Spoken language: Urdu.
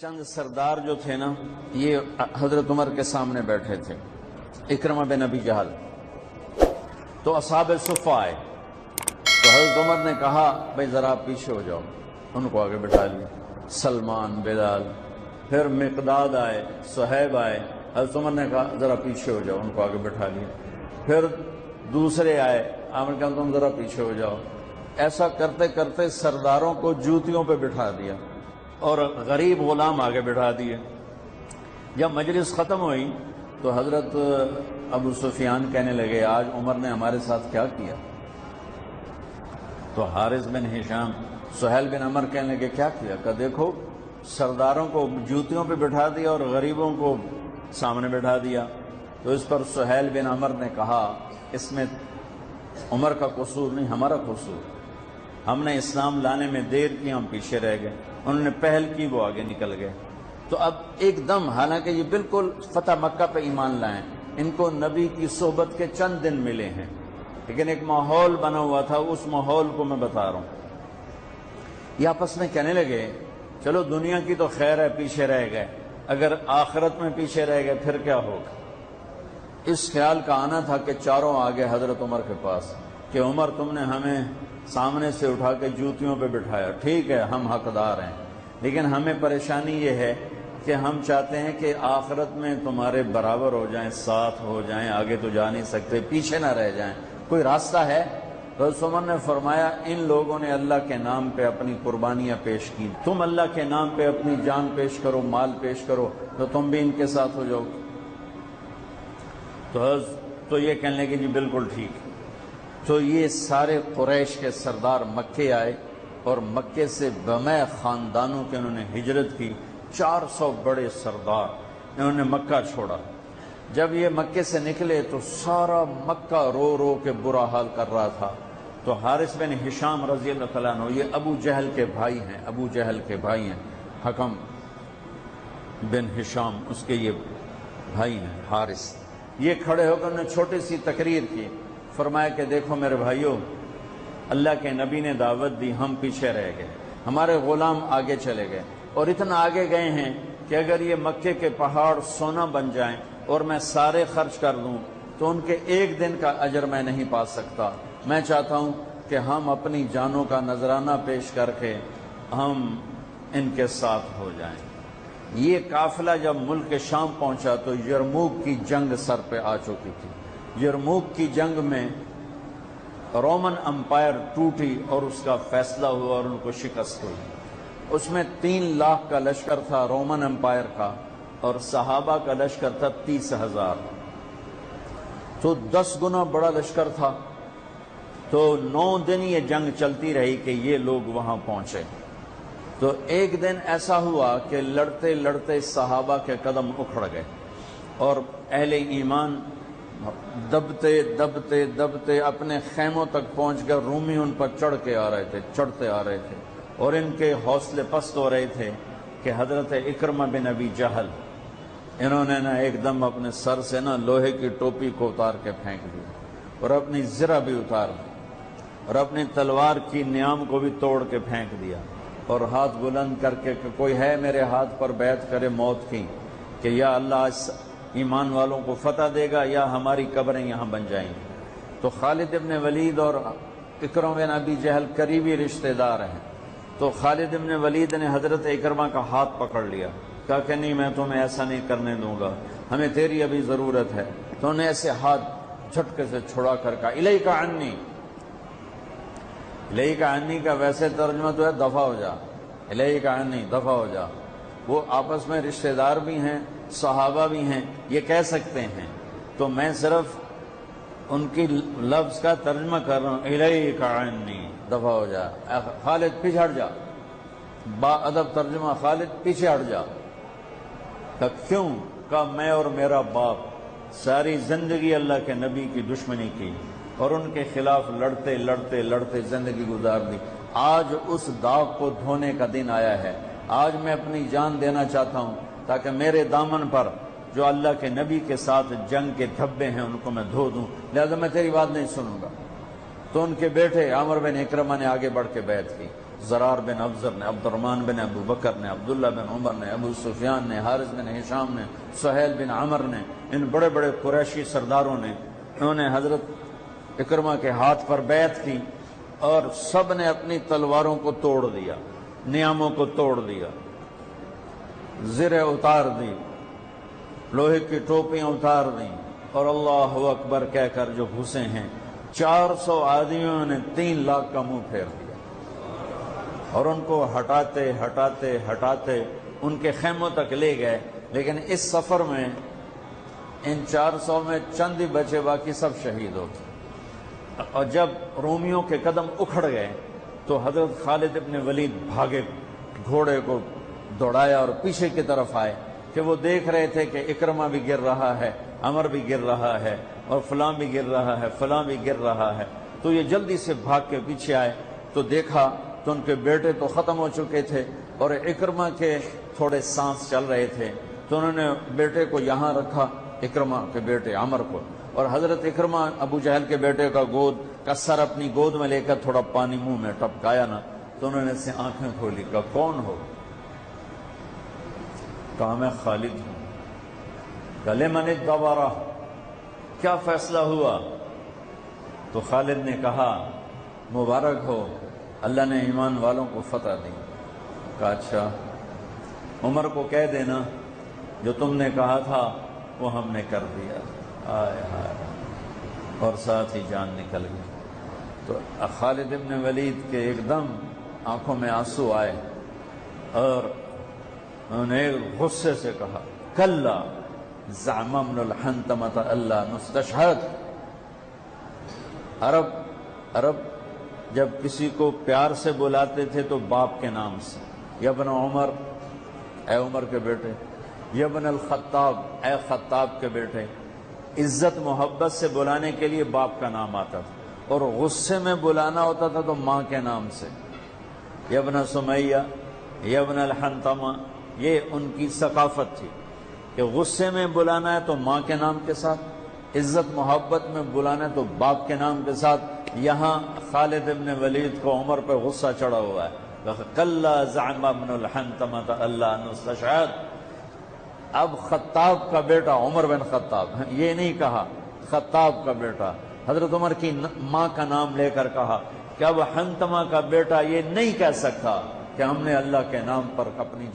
چند سردار جو تھے نا، یہ حضرت عمر کے سامنے بیٹھے تھے، اکرمہ بن ابی جہل۔ تو اصحاب صفہ آئے تو حضرت عمر نے کہا بھائی ذرا آپ پیچھے ہو جاؤ، ان کو آگے بٹھا لیا۔ سلمان، بلال، پھر مقداد آئے، صہیب آئے، حضرت عمر نے کہا ذرا پیچھے ہو جاؤ، ان کو آگے بٹھا لیا۔ پھر دوسرے آئے، آپ نے کہا تم ذرا پیچھے ہو جاؤ۔ ایسا کرتے کرتے سرداروں کو جوتیوں پہ بٹھا دیا اور غریب غلام آگے بٹھا دیے۔ جب مجلس ختم ہوئی تو حضرت ابو سفیان کہنے لگے آج عمر نے ہمارے ساتھ کیا کیا؟ تو حارث بن ہشام، سہیل بن عمر کہنے لگے کیا کیا؟ کہ دیکھو سرداروں کو جوتیوں پہ بٹھا دیا اور غریبوں کو سامنے بٹھا دیا۔ تو اس پر سہیل بن عمر نے کہا اس میں عمر کا قصور نہیں، ہمارا قصور، ہم نے اسلام لانے میں دیر کی، ہم پیچھے رہ گئے، انہوں نے پہل کی، وہ آگے نکل گئے۔ تو اب ایک دم، حالانکہ یہ بالکل فتح مکہ پہ ایمان لائیں، ان کو نبی کی صحبت کے چند دن ملے ہیں، لیکن ایک ماحول بنا ہوا تھا، اس ماحول کو میں بتا رہا ہوں۔ یہ آپس میں کہنے لگے چلو دنیا کی تو خیر ہے، پیچھے رہ گئے، اگر آخرت میں پیچھے رہ گئے پھر کیا ہوگا؟ اس خیال کا آنا تھا کہ چاروں آگے حضرت عمر کے پاس کہ عمر تم نے ہمیں سامنے سے اٹھا کے جوتیوں پہ بٹھایا، ٹھیک ہے ہم حقدار ہیں، لیکن ہمیں پریشانی یہ ہے کہ ہم چاہتے ہیں کہ آخرت میں تمہارے برابر ہو جائیں، ساتھ ہو جائیں، آگے تو جا نہیں سکتے، پیچھے نہ رہ جائیں، کوئی راستہ ہے؟ حضرت عمر نے فرمایا ان لوگوں نے اللہ کے نام پہ اپنی قربانیاں پیش کی، تم اللہ کے نام پہ اپنی جان پیش کرو، مال پیش کرو، تو تم بھی ان کے ساتھ ہو جاؤ۔ تو یہ کہنے لگے جی بالکل ٹھیک۔ تو یہ سارے قریش کے سردار مکے آئے اور مکے سے بمع خاندانوں کے انہوں نے ہجرت کی، 400 بڑے سردار انہوں نے مکہ چھوڑا۔ جب یہ مکے سے نکلے تو سارا مکہ رو رو کے برا حال کر رہا تھا۔ تو حارث بن ہشام رضی اللہ تعالیٰ عنہ، یہ ابو جہل کے بھائی ہیں، ابو جہل کے بھائی ہیں، حکم بن ہشام اس کے یہ بھائی ہیں حارث، یہ کھڑے ہو کر انہوں نے چھوٹی سی تقریر کی، فرمایا کہ دیکھو میرے بھائیوں، اللہ کے نبی نے دعوت دی، ہم پیچھے رہ گئے، ہمارے غلام آگے چلے گئے، اور اتنا آگے گئے ہیں کہ اگر یہ مکے کے پہاڑ سونا بن جائیں اور میں سارے خرچ کر دوں تو ان کے ایک دن کا اجر میں نہیں پا سکتا۔ میں چاہتا ہوں کہ ہم اپنی جانوں کا نذرانہ پیش کر کے ہم ان کے ساتھ ہو جائیں۔ یہ قافلہ جب ملک شام پہنچا تو یرموک کی جنگ سر پہ آ چکی تھی۔ یرموک کی جنگ میں رومن امپائر ٹوٹی اور اس کا فیصلہ ہوا اور ان کو شکست ہوئی۔ اس میں 3 لاکھ کا لشکر تھا رومن امپائر کا، اور صحابہ کا لشکر تھا 30,000، تو 10 گنا بڑا لشکر تھا۔ تو 9 دن یہ جنگ چلتی رہی کہ یہ لوگ وہاں پہنچے۔ تو ایک دن ایسا ہوا کہ لڑتے لڑتے صحابہ کے قدم اکھڑ گئے اور اہل ایمان دبتے دبتے دبتے اپنے خیموں تک پہنچ کر رومی ان پر چڑھتے آ رہے تھے اور ان کے حوصلے پست ہو رہے تھے کہ حضرت اکرمہ بن ابی جہل انہوں نے نا ایک دم اپنے سر سے نا لوہے کی ٹوپی کو اتار کے پھینک دی اور اپنی زرہ بھی اتار دی اور اپنی تلوار کی نیام کو بھی توڑ کے پھینک دیا، اور ہاتھ بلند کر کے کہ کوئی ہے میرے ہاتھ پر بیعت کرے موت کی کہ یا اللہ اس ایمان والوں کو فتح دے گا یا ہماری قبریں یہاں بن جائیں گی۔ تو خالد ابن ولید اور اکرمہ بن ابی جہل قریبی رشتہ دار ہیں، تو خالد ابن ولید نے حضرت اکرمہ کا ہاتھ پکڑ لیا، کہا کہ نہیں میں تمہیں ایسا نہیں کرنے دوں گا، ہمیں تیری ابھی ضرورت ہے۔ تو انہیں ایسے ہاتھ جھٹکے سے چھڑا کر کہا الیک عنی، الیک عنی کا ویسے ترجمہ تو ہے دفع ہو جا، الیک عنی دفع ہو جا۔ وہ آپس میں رشتہ دار بھی ہیں، صحابہ بھی ہیں، یہ کہہ سکتے ہیں، تو میں صرف ان کی لفظ کا ترجمہ کر رہا ہوں، الیک عنی دفع ہو جا، خالد پیچھے ہٹ جا، با ادب ترجمہ خالد پیچھے ہٹ جا۔ کہ کیوں؟ کہ میں اور میرا باپ ساری زندگی اللہ کے نبی کی دشمنی کی اور ان کے خلاف لڑتے لڑتے لڑتے زندگی گزار دی، آج اس داغ کو دھونے کا دن آیا ہے، آج میں اپنی جان دینا چاہتا ہوں تاکہ میرے دامن پر جو اللہ کے نبی کے ساتھ جنگ کے دھبے ہیں ان کو میں دھو دوں، لہذا میں تیری بات نہیں سنوں گا۔ تو ان کے بیٹے عمر بن اکرمہ نے آگے بڑھ کے بیعت کی، زرار بن ابزر نے، عبد الرحمن بن ابو بکر نے، عبداللہ بن عمر نے، ابو سفیان نے، حارث بن ہشام نے، سہیل بن عمر نے، ان بڑے بڑے قریشی سرداروں نے، انہوں نے حضرت اکرمہ کے ہاتھ پر بیعت کی اور سب نے اپنی تلواروں کو توڑ دیا، نیاموں کو توڑ دیا، زریں اتار دی، لوہے کی ٹوپیاں اتار دیں اور اللہ اکبر کہہ کر جو گھسے ہیں 400 آدمیوں نے 3 لاکھ کا منہ پھیر دیا اور ان کو ہٹاتے ہٹاتے ہٹاتے ان کے خیموں تک لے گئے۔ لیکن اس سفر میں ان 400 میں چند ہی بچے، باقی سب شہید ہو گئے۔ اور جب رومیوں کے قدم اکھڑ گئے تو حضرت خالد ابن ولید بھاگے، گھوڑے کو دوڑایا اور پیچھے کی طرف آئے کہ وہ دیکھ رہے تھے کہ اکرمہ بھی گر رہا ہے، عمر بھی گر رہا ہے اور فلاں بھی گر رہا ہے، فلاں بھی گر رہا ہے۔ تو یہ جلدی سے بھاگ کے پیچھے آئے تو دیکھا تو ان کے بیٹے تو ختم ہو چکے تھے اور اکرمہ کے تھوڑے سانس چل رہے تھے، تو انہوں نے بیٹے کو یہاں رکھا، اکرمہ کے بیٹے عمر کو، اور حضرت اکرمہ ابو جہل کے بیٹے کا سر اپنی گود میں لے کر تھوڑا پانی منہ میں ٹپکایا نا، تو انہوں نے سے آنکھیں کھولی، کہا کون ہو؟ کہا میں خالد ہوں۔ کہا لمن الدبرہ، کیا فیصلہ ہوا؟ تو خالد نے کہا مبارک ہو، اللہ نے ایمان والوں کو فتح دی۔ کہا اچھا، عمر کو کہہ دینا جو تم نے کہا تھا وہ ہم نے کر دیا۔ آئے ہائے، اور ساتھ ہی جان نکل گئی۔ تو خالد ابن ولید کے ایک دم آنکھوں میں آنسو آئے اور انہوں نے غصے سے کہا کلا زعم ابن الحنتمۃ اللہ نستشہد۔ عرب جب کسی کو پیار سے بلاتے تھے تو باپ کے نام سے، یا ابن عمر، اے عمر کے بیٹے، یا ابن الخطاب، اے خطاب کے بیٹے، عزت محبت سے بلانے کے لیے باپ کا نام آتا تھا، اور غصے میں بلانا ہوتا تھا تو ماں کے نام سے، یا ابن سمیہ، یا ابن الحنتمہ۔ یہ ان کی ثقافت تھی کہ غصے میں بلانا ہے تو ماں کے نام کے ساتھ، عزت محبت میں بلانا ہے تو باپ کے نام کے ساتھ۔ یہاں خالد ابن ولید کو عمر پہ غصہ چڑھا ہوا ہے، کلا زعم ابن الحنتمۃ اللہ نستشہد۔ اب خطاب کا بیٹا عمر بن خطاب، یہ نہیں کہا خطاب کا بیٹا، حضرت عمر کی ماں کا نام لے کر کہا کہ اب حنتمہ کا بیٹا یہ نہیں کہہ سکتا کہ ہم نے اللہ کے نام پر اپنی